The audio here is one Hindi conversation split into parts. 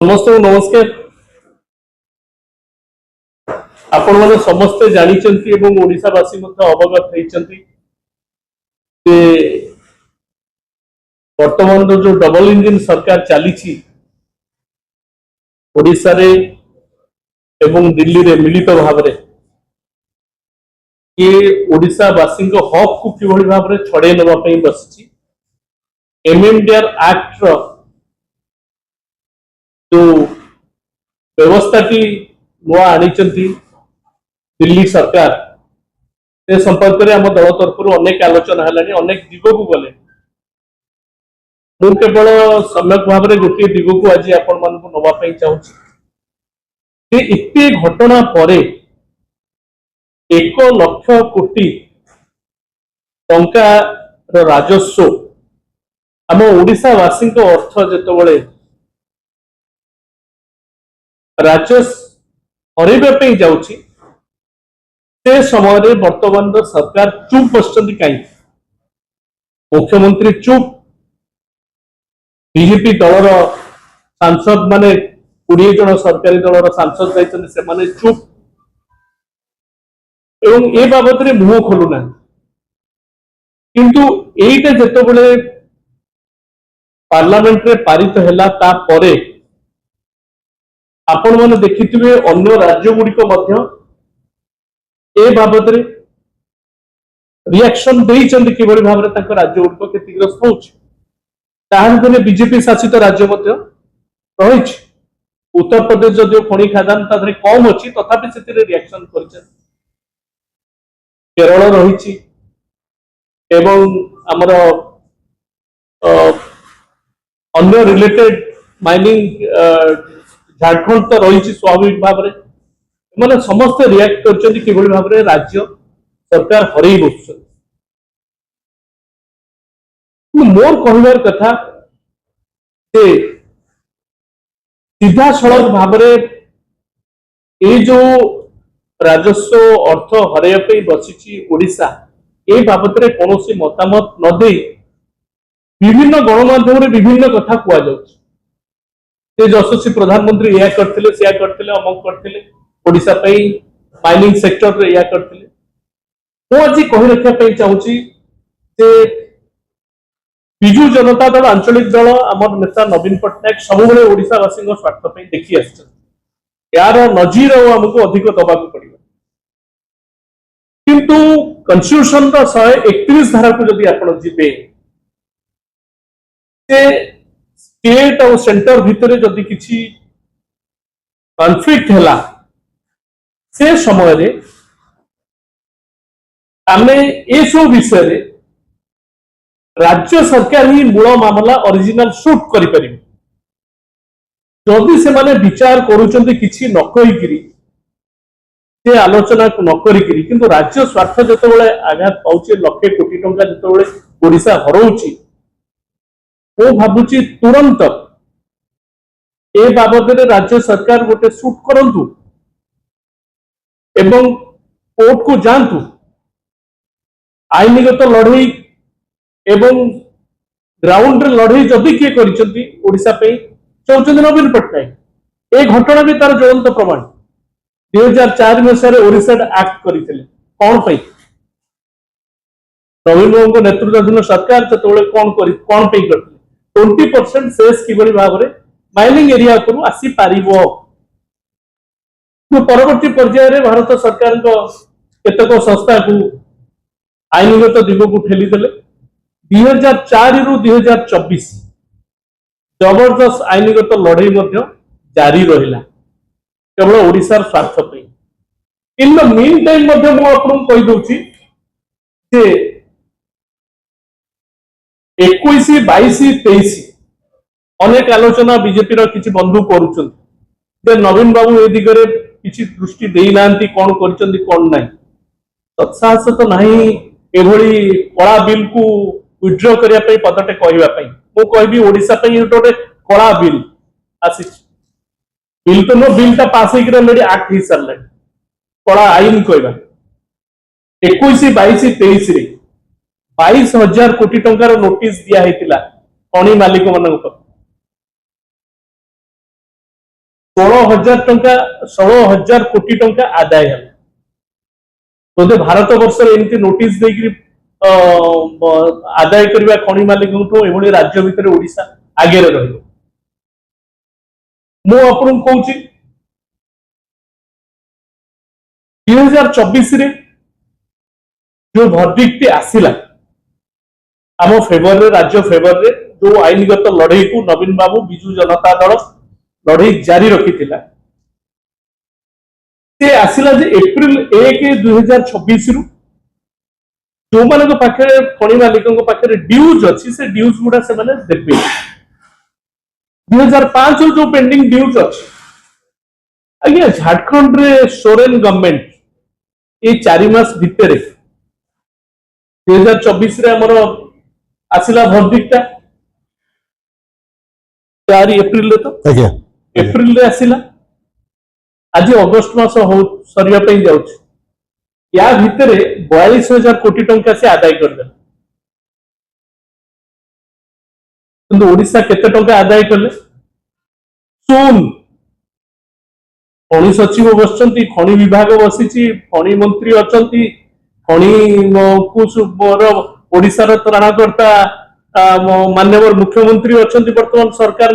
समस्त नमस्कार। आपण माने समस्ते जानिचंती एवं ओडिशावासी मध्य अवगत होइचंती जे वर्तमान जो डबल इंजिन सरकार चली ओडिशा रे एवं दिल्ली रे मिलित भाव रे ये ओडिशावासी हक को किभली भाव रे छड़े नबा पई बसची एमएमडीआर एक्ट रो जो व्यवस्था की नुआ आनीचंती दिल्ली सरकार से संपर्क में आम दल तरफ अनेक आलोचना है अनेक दिग को गले मुझे केवल सम्यक भाव में गोटे दिग को आज आपण मान नवाई चाहूँगी इतने घटना पर 1 लाख कोटी टंकार राजस्व आम ओडिशावासी अर्थ जिते राजस्व हरैवाई जाऊँगी से समय वर्तमान सरकार चुप बसचंदी कहीं मुख्यमंत्री चुप बीजेपी दलर सांसद माने 20 जन सरकारी दलर सांसद जाइछन चुप एवं ए बाबद रे मुह खोलुना किंतु एटा जेतेबेले पार्लियामेंट रे पारित हैला ता परे आपण माने देखिथिबे अन्य राज्य गुडी को मध्य ए बाबद रे रिएक्शन देइचंदी किबरी भाबरे तक राज्य गुडी को क्षतिग्रस्त होउछ ताहार बीजेपी शासित राज्य मध्य रहिछ उत्तर प्रदेश जदियो खणी खादान तादरे कम अछि तथापि सेतिरे रिएक्शन करछन केरल रहिछि एवं हमर अन्य रिलेटेड माइनिंग झारखंड तो रहिछि स्वाभाविक भाबरे माने समस्त रिएक्ट करछन कि भाव में राज्य सरकार हरई बस मोर कहबार कथा से सीधा सड़क भाव ये जो राजस्व अर्थ हरैया बसी ओडिशा ए बाबद कौन मतामत न दे विभिन्न गणमाध्यम विभिन्न कथा कहुचे यशस्वी प्रधानमंत्री या करते से करते अमक करते ओडिशा माइनिंग सेक्टर रे या करथिले मु आज कहि रखा चाहूची जे बिजू जनता दल आंचलिक दल आमर नेता नवीन पट्टनायक सब ओडिशावासी स्वार्थ पे देखी आस यार नजीर आमको अधिक दबा पड़ो किंतु कन्स्टिट्यूशन 131 धारा को जदि आप जीवे स्टेट और सेंटर भितर जदि किसी कॉन्फ्लिक्ट है से समय आमे ए सब विषय राज्य सरकार ही मूल मामला ओरिजिनल शूट करि जदि से माने विचार करूचंती किछि न कहिकरी से आलोचना न करिकरी किंतु राज्य स्वार्थ जतबेले आघात पाउचे लक्षे कोटी टंका जतबेले ओडिशा हरौची ओ भाबुची तुरंत ए बाबद राज्य सरकार गोटे शूट करंतु एवं कोर्ट को जातु आईनगत लड़ई एवं ग्राउंड लड़ई जदि किए ओडिशा चाहते नवीन पट्टनायक ए घटना भी तार ज्वलंत प्रमाण 2004 मसीह ओडिशा एक्ट करते कौन नवीन बाबू नेतृत्वाधीन सरकार जो कौन करते 20% सेस किभली भाव में माइनिंग एरिया को आसी पारिबो परवर्ती पर्यायर भारत सरकार केतक संस्था को आईनगत दिग को ठेलीदेले 2004 रु 2024 जबरदस्त आईनगत लड़ई जारी रहा केवल ओडिशार स्वार्थ इन द मीन टाइम कहीदे 21, 22, 23 अनेक आलोचना बीजेपी किसी बंधु कर नवीन बाबू ए दिगरे किसी दृष्टि देना कौन कौन ना तत्साहस तो नहीं एभली कला बिल को विड्रॉ करने पदटे कहवाई मु कहि ओडिशा गोटे कला बिल आसी बिल तो नो बिलटा पास होगी एक्ट हो सारे कला आईन कहवा 21, 22, 23 22,000 कोटी टंकार नोटिस दिया खनि मालिक मान ଷୋହଳ ହଜାର କୋଟି ଟଙ୍କା ଆଦାୟ ହେଲା। बोधे भारत वर्ष एमती नोटिस देकरी आदाय करबा खनि मालिक एभली राज्य भितर ओडिशा आगे रहिबो। मु आपन कहूची 2024 रे जो वर्डिक्ट आसिला आम फेवर रे राज्य फेवर रे जो आईनगत लड़ई को नवीन बाबू बिजू जनता दल लड़ई जारी रखिथिला से आसिला जे एप्रिल 1 2026 रु जो मानक पाखे खनि मालिकों पाखे ड्यूज अच्छी से ड्यूज गुड़ा से माने देबे। 2005 जो पेंडिंग ड्यूज अच्छी आज्ञा झारखंड रे सोरेन गवर्नमेंट ये 4 मास भितर 2024 रे हमर आसिला वर्डिक्ट 4 एप्रिल रे तो एप्रिल रे आसिला आज अगस्त मास सरिया जाऊँ या भितर 42,000 कोटी टंका से आदाय करदे किंतु ओडिशा केते टंका आदाय करले सुन खनि सचिव बसचंती खनि विभाग बसिची खनि मंत्री अचंती खनि ओडिशार त्राणकर्ता माननीय मुख्यमंत्री अचंती वर्तमान सरकार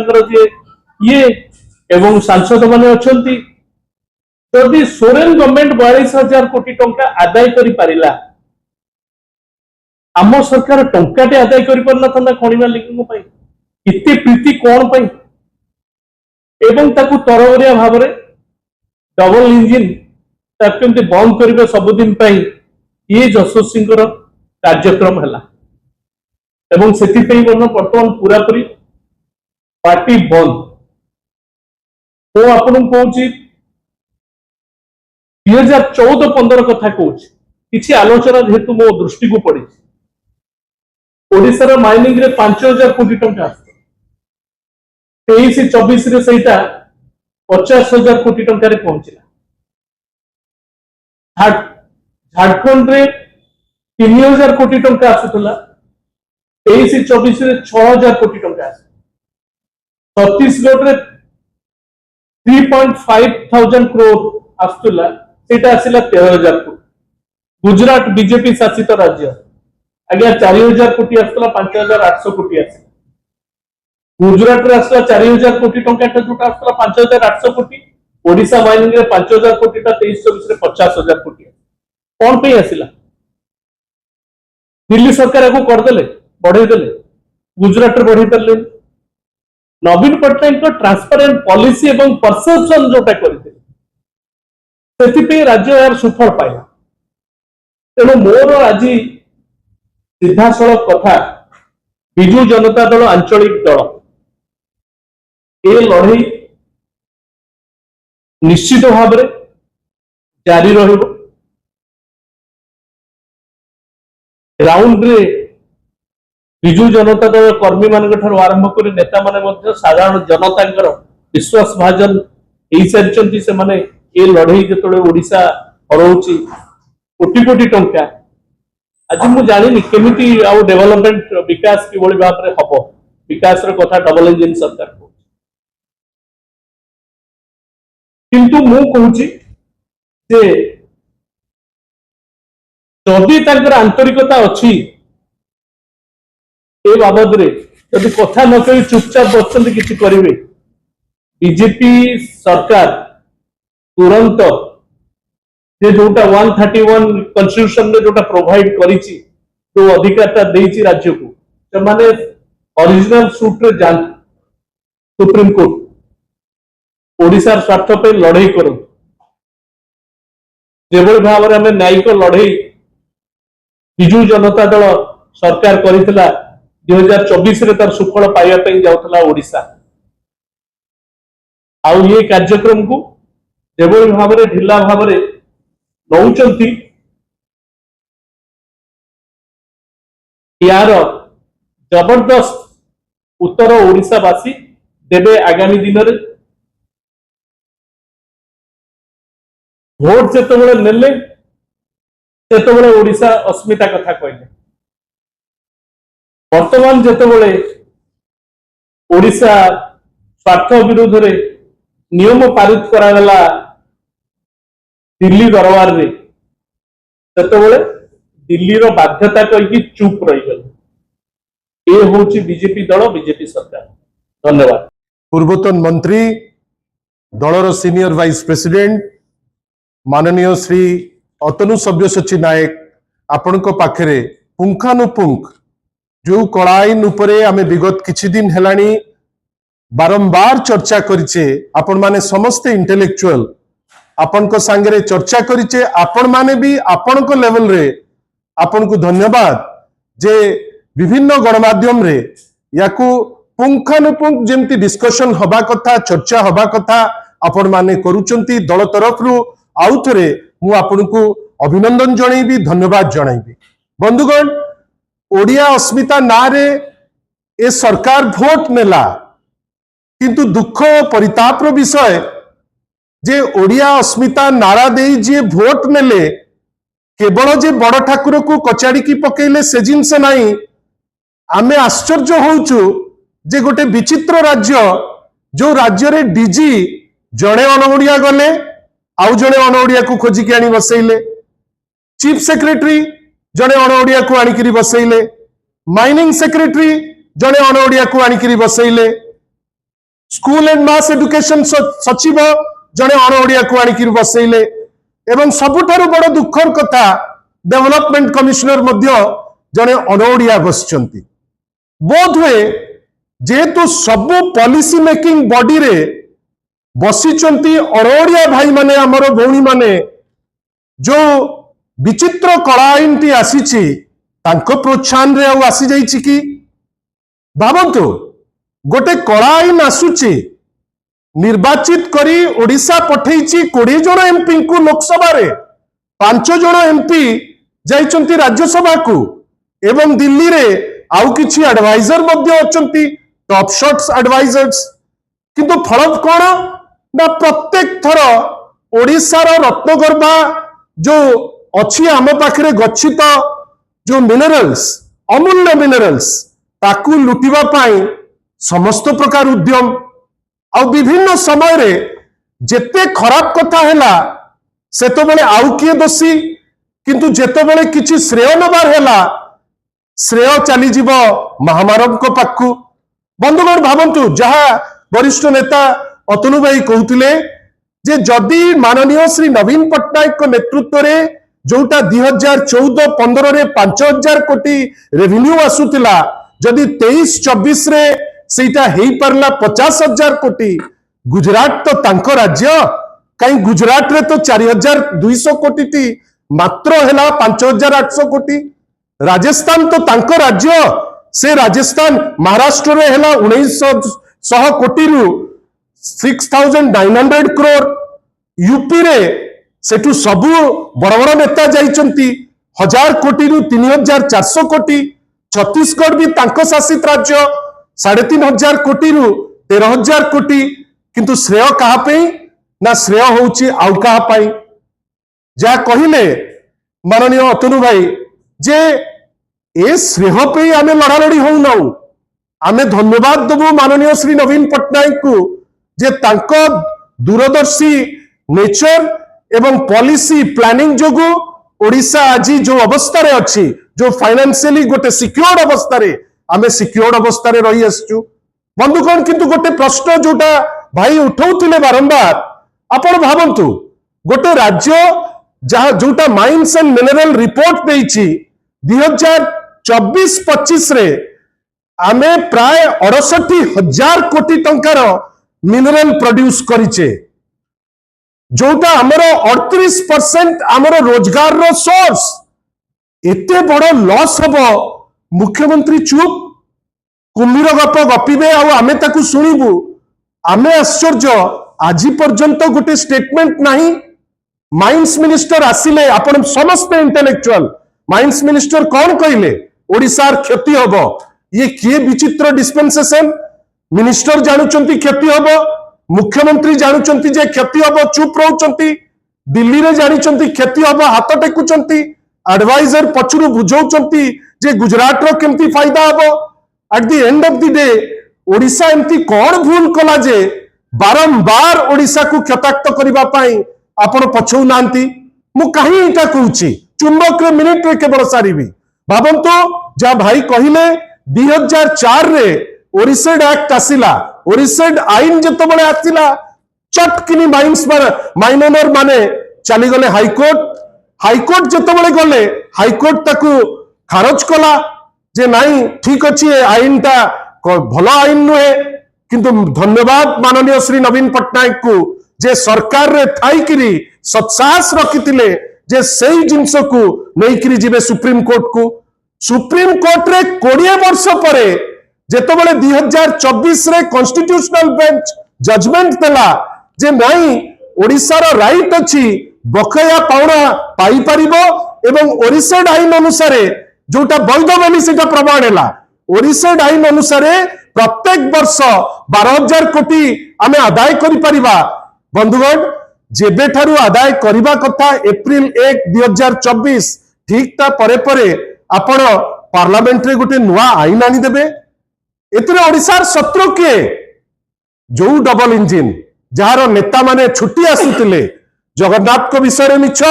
ये एवं सांसद माने अचंती जदि सोरेन गवर्नमेंट 42,000 कोटी टंका आदाय करि पारिला आम सरकार टंकाटे आदाय करि परना था खनि मालिकों पई इते प्रीति कोन पई एवं ताकू तरवरिया भाव रे डबल इंजिन ताकंते बंद करिबे सबुदिन पई ये जसोसी कार्यक्रम हला एवं सेति पई वर्तमान पूरा पूरी पार्टी बंद तो आपन कहूची 2014-15 कथा कहूँ किसी आलोचना जेहेतु मो दृष्टि को पड़ी ओडिशार माइनिंग रे 5,000 कोटी टंका 23-24 रे सेटा 50,000 कोटी टंका रे पहुंचला। झारखंड रे 3,000 कोटी टंका आसुतला 23-24 रे 6,000 कोटी टंका आस छत्तीसगढ़ रे 3.5 थाउजेंड करोड़ आसुतला सेटा आसिला 13,000 कोटी। गुजरात बीजेपी शासित राज्य आज्ञा 4,000 कोटी आसला 5,800 कोटी आस गुजरात रे आसला 4,000 कोटी टंका जोटा आसला 5,800 कोटी ओडिशा माइनिंग रे 5,000 कोटी 23-24 रे 50,000 कोटी कौन पे आसिला दिल्ली सरकार को करदेले बढ़े देले गुजरात रे बढ़े देले नवीन पट्टनायक को ट्रांसपेरेंट पॉलिसी एवं परसेप्शन जोटा करते राज्य यार सुफल पाइला तेणु मोर आज सीधा सड़क कथा बिजू जनता दल आंचलिक दल ए लड़ई निश्चित भाव में जारी रहिबो। ग्राउंड रे बिजू जनता दल कर्मी मान आरंभ कर नेता माने साधारण जनता विश्वास भाजन हो सारी से ये लड़ई जो ओडिशा हरौची कोटी कोटी टंका आज मु जानी केमिति आउ डेवलपमेंट विकास कि भाव में हम विकास कथा डबल इंजिन सरकार किंतु मु कहूची जे जदि तांकर आंतरिकता अच्छी ए बाबद रे जदि कथा न कही चुपचाप बसते किसी करेंगे बीजेपी सरकार तुरंत जे जोटा 131 कॉन्स्टिट्यूशन में जोटा प्रोवाइड करिछि जो अधिकारता देछि राज्य को से माने ओरिजिनल सूट रे जान सुप्रीम कोर्ट ओडिशा स्वार्थ पे लड़ाई करो जेबल भाव में न्यायिक लड़ाई बिजू जनता दल सरकार करितला 2024 रे तार सुफल पाइबा पे जाउतला ओडिशा आउ ये कार्यक्रम को जेबल भाव में ढिला भाव में नौचंती यार जबरदस्त उत्तर ओडिशावासी देवे आगामी दिन में भोट जिते नेले से ओडिशा अस्मिता कथा कहले वर्तमान जिते ओडिशा स्वार्थ विरोध में नियम पारित करागला दिल्ली दरबार रे सेतबेले दिल्ली रो बाध्यता कहि चुप रही गले। ये होची बीजेपी दल बीजेपी सरकार। धन्यवाद। पूर्वतन मंत्री दलर सीनियर वाइस प्रेसिडेंट माननीय श्री अतनु सब्यसाची नायक आपण पाखरे पुंखानुपुंख जो कला आईन उपरे आमे विगत किछि दिन हेलानी बारंबार चर्चा करिचे, आपण माने समस्त इंटेलेक्चुअल आपण को सांगरे चर्चा करिचे, आपण माने भी आपण को लेवल रे आपण को धन्यवाद जे विभिन्न गणमाध्यम रे याकू पुंखानुपुंख जेमती डिस्कशन हबा कथा चर्चा हबा कथा आपण माने करूचंती। दल तरफ रु आउ थरे मु आपण को अभिनंदन जणैबी, धन्यवाद जणैबी। बंधुगण, ओडिया अस्मिता नारे ए सरकार भोट नेला, किंतु दुख परिताप विषय जे ओडिया अस्मिता नारा दे जे भोट नेले केवल जे बड़ ठाकुर को कचाड़ी की पकेले से जिनस नहीं। आमे आश्चर्य होउचु जे गोटे विचित्र राज्य जो राज्य रे डीजी जड़े अनओडिया गले आउ जड़े अनओडिया को खोजिकी आनी बसैले, चीफ सेक्रेटरी जड़े अनओडिया को आनिकरी बसैले, माइनिंग सेक्रेटरी जड़े अनओडिया को आनिकरी बसैले, स्कूल एंड मास एजुकेशन सचिव जड़े अनओडिया को आनिकरी बसैले, एवं सबुठारु बड़ दुखर कथा डेवलपमेंट कमिश्नर मध्य जड़े अनओडिया बसचंती। बोध हुए जेहेतु सबु पॉलिसी मेकिंग बॉडी रे बसीचंती अनओडिया भाई माने हमर भौणी माने जो विचित्र कला आईन टी आसीची तांको प्रोत्साहन रे आउ आसी जाईची कि भाबंतु गोटे कला आईन आसुची निर्वाचित करी ओडिशा पठेइची 20 जन एमपी को लोकसभा रे 5 जन एमपी जाइचंती राज्यसभा को एवं दिल्ली रे आउ किछि एडवाइजर मध्ये अचंती टॉप शॉट्स एडवाइजर्स। किंतु फल कोन ना प्रत्येक थर ओडिशा रो रत्नगर्भा जो अछि आम पाखरे गच्छित जो मिनरल्स अमूल्य मिनरल्स ताकू लुटिबा पाई समस्त प्रकार उद्यम आ विभिन्न समय रे जेते खराब कथा हैला सेतो बेले आउ किए दोषी, किंतु जेते बेले किछि श्रेय नबार हैला श्रेय चली जीव महामानव को पाखु। बंधुगण, भावंतु जहा वरिष्ठ नेता अतनु भाई कहते जे जदि माननीय श्री नवीन पट्टनायक को नेतृत्व रे जोटा 2014-15 रे 5000 कोटी रेवेन्यू आसुतिला, जदि 23-24 रे सेटा हेई परला 50,000 कोटी। गुजरात तो तांको राज्य, कहीं गुजरात रे तो 4200 कोटी थी, मात्र हेला 5800 कोटी। राजस्थान तो तांको राज्य, से राजस्थान महाराष्ट्र रे हेला 1900 कोटी रु 6900 करोड़। यूपी रे सेठू सबु बड़ बड़ नेता जाइचंती 1000 कोटी रु 3400 कोटी। छत्तीसगढ़ भी तांको शासित राज्य 3500 कोटी रु 13000 कोटी। किंतु श्रेय कहा पे ना श्रेय होउची आउ कहा पाई। जा कहिले माननीय अतनु भाई जे ए श्रेय पे आमे लड़ालड़ी हो नाउ, आमे धन्यवाद देबु माननीय श्री नवीन पट्टनायक को जे तांको दूरदर्शी नेचर एवं पॉलिसी प्लानिंग जोगु ओडिशा आज जो अवस्था रे अछि, जो फाइनेंशियली गोटे सिक्योर्ड अवस्था रे आमे सिक्योर्ड अवस्था रे रही आसचु। बंधुगण, किंतु गोटे प्रश्न जोटा भाई उठाउथिले बारंबार, आपण भाबंतु गोटे राज्य जहा जोटा माइंस एंड मिनरल रिपोर्ट देइछि 2024-25 रे आमे प्राय 68,000 कोटी टंकार मिनरल प्रोड्यूस करिचे, जोटा हमर 38% हमर रोजगार रो सोर्स। एते बड़ लॉस हबो, मुख्यमंत्री चुप कुम्भीर गप गपिबे आ आमे ताकू सुनिबु। आमे आश्चर्य, आज पर्यंत गोटे स्टेटमेंट नाही। माइंस मिनिस्टर आसिले, आपण समस्त इंटेलेक्चुअल माइंस मिनिस्टर कौन कहले ओडिशार क्षति हबो। ये किए विचित्र डिस्पेंसेशन, मिनिस्टर जानुचंती क्षति हबो, मुख्यमंत्री जानुचंती जे क्षति हबो चुप रहउचंती, दिल्ली रे जानिचंती क्षति हबो हाथ टेकुचंती, एडवाइजर पछुरु बुझौचंती जे गुजरात रो केमती फायदा हबो। Eight the end of the day Odisha एमती कौन भूल कला जे बारंबार ओडिशा को क्षताक्त करबा पई आपण पछौ नांती मु कहीं इटा कहूची चुंबक रे मिनिट रे केवल सारिबी भाबंतो जा भाई कहिले 2004 रे ओरिसेड एक्ट आसिला ओरिसेड आईन जतो बळे आसिला चटकिनी माइनर माने चली गले हाईकोर्ट जतो बळे गले हाईकोर्ट ताकू खारज कला जे नहीं ठीक अच्छी आईन टा भल आईन नुहे किंतु धन्यवाद माननीय श्री नवीन पट्टनायक को जे सरकार रे थाईकिरी सत्साहस रखिथिले जे सही जिंस को नैकिरी जिबे सुप्रीम कोर्ट रे 20 वर्ष परे जेतबेले 2024 रे कॉन्स्टिट्यूशनल बेंच जजमेंट देला जे नहीं ओडिसा रो राइट अछि बकया पाउना पाई परिबो एवं ओरिसेड आईन अनुसार जोटा वैध बोली सेटा प्रमाण है ओरिसेड आईन अनुसार प्रत्येक वर्ष 12,000 कोटी आमे आदाय करि परिबा बंधुगण जेबे ठारू आदाय करिबा कथा एप्रिल 1 2024 ठीक ता परे परे आपण पार्लियामेंट रे गोटे नुआ आईन आनी देबे एतरे ओडिसार शत्रु के जो डबल इंजिन जहार नेता माने छुट्टी आसुतिले जगन्नाथ को विषय रे मिछ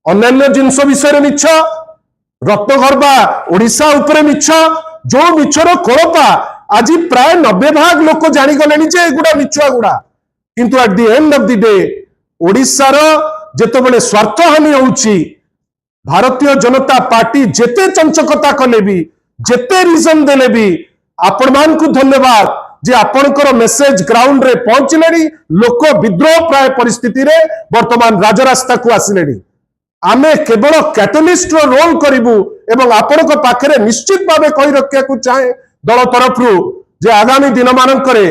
अन्य जिनस विषय रे मिछ रत्नगर्भा ओडिशा उपरे मिछ जो मिछर कोलपा आज प्राय 90 भाग लोक जानी गलेनी जे एगुडा मिछुआ गुडा किंतु at the end of the day ओडिशार जेतेबेले स्वार्थ हानि होउची भारतीय जनता पार्टी जेते चंचकता कले भी जेते रीजन देले भी आपण मान को धन्यवाद जे आपणकर मेसेज ग्राउंड रे पहुंचलेनी लोक विद्रोह प्राय परिस्थिति रे वर्तमान राजरास्ता को आसिलेनी आमे केवल कैटलिस्ट रो रोल करिबु एवं आपण को पाखरे निश्चित भावे कहि रखिया को चाहे दल तरफ जे आगामी दिन मानकरे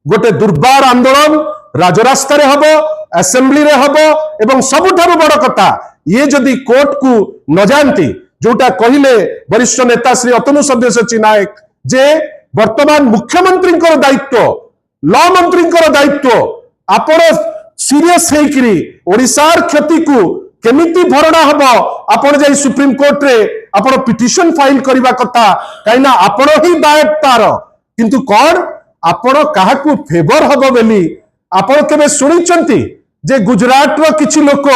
गोटे दुर्बार आंदोलन राजरास्ता रे हबो असेंबली रे हबो एवं सबुठारु बड़ कथा ये जदि कोर्ट को न जानती जोटा कहिले वरिष्ठ नेता श्री अतनु सब्यसाची नायक जे वर्तमान मुख्यमंत्री दायित्व लॉ मंत्री दायित्व आपण सीरियस हेकरी ओडिशार क्षति को केमिति भरणा हबो आपण जाई सुप्रीम कोर्ट रे आपण पिटिशन फाइल करबा कथा काइना आपण ही दायित्वतार किंतु कोन आपण काहा को फेवर हबो बेली आपण केबे सुनिचंती जे गुजरात रो किछि लोक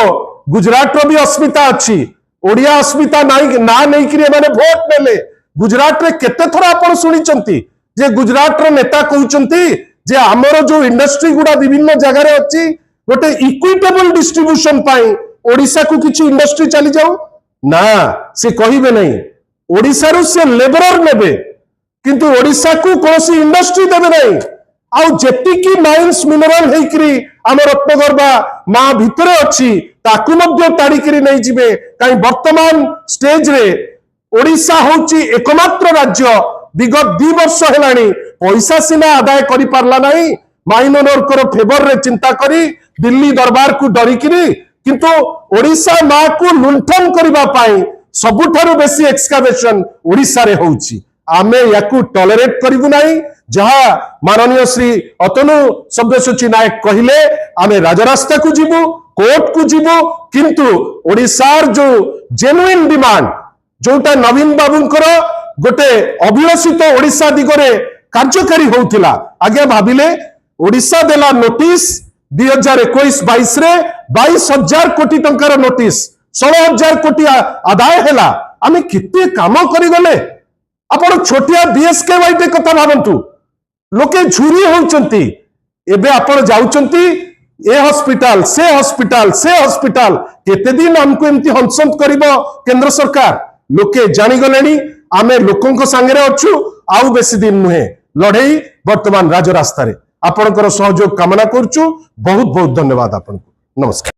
गुजरात रो भी अस्मिता अछि ओडिया अस्मिता नाही ना नै कि माने वोट देले गुजरात रे केते थरा आपण सुनिचंती जे गुजरात रो नेता कहउचंती जे हमरो जो इंडस्ट्री गुडा विभिन्न जगह रे अछि गोटे इक्विटेबल डिस्ट्रीब्यूशन पाई ओडिशा को किछि इंडस्ट्री चली जाऊ ना से कहिबे नहीं ओडिशा रो से लेबरर नेबे किंतु ओडिशा को कोसी इंडस्ट्री देबे नहीं आउ जेति की माइंस मिनरल हेकरी हम रत्नगर्भा मा भितरे अछि ताकु मध्य ताड़िकरी नहीं जिबे काई वर्तमान स्टेज रे ओडिशा होची एकमात्र राज्य विगत 2 वर्ष हेलानी पैसा सिना आदाय करि पारला नहीं माइनर को फेवर रे चिंता करी दिल्ली दरबार को डरिकरी किंतु ओडिशा मां को लुंठन करबा पाई सबुठारु बेसी एक्सकावेशन ओडिशा रे होउची आमे याकू टॉलरेट करिबु नाही जहा माननीय श्री अतनु सब्यसाची नायक कहिले आमे राजरास्ता को जीवु कोर्ट को जीवु किंतु ओडिशार जो जेन्युइन डिमांड जोटा नवीन बाबूंकर गोटे अभिलषित ओडिशा दिगरे कार्यकारी होउथिला आगे भाबिले ओडिशा देला नोटिस 2021-22 रे 22,000 कोटी टंकार नोटिस 16,000 कोटी आदाय हेला आमे किते काम करि गले आपण छोटिया बीएसकेवाई पे कथा भाबंतु लोके झुरी होउचंती एबे आपण जाउचंती ए हॉस्पिटल से केते दिन हमको एमती हंसंत करिवो केंद्र सरकार लोके जानि गलेनी आमे लोकंक संगे अच्छु आउ बेसी दिन नुहे लड़ई वर्तमान राजरास्ता रे आपनकर सहयोग कामना करछु बहुत बहुत धन्यवाद आपनको नमस्कार।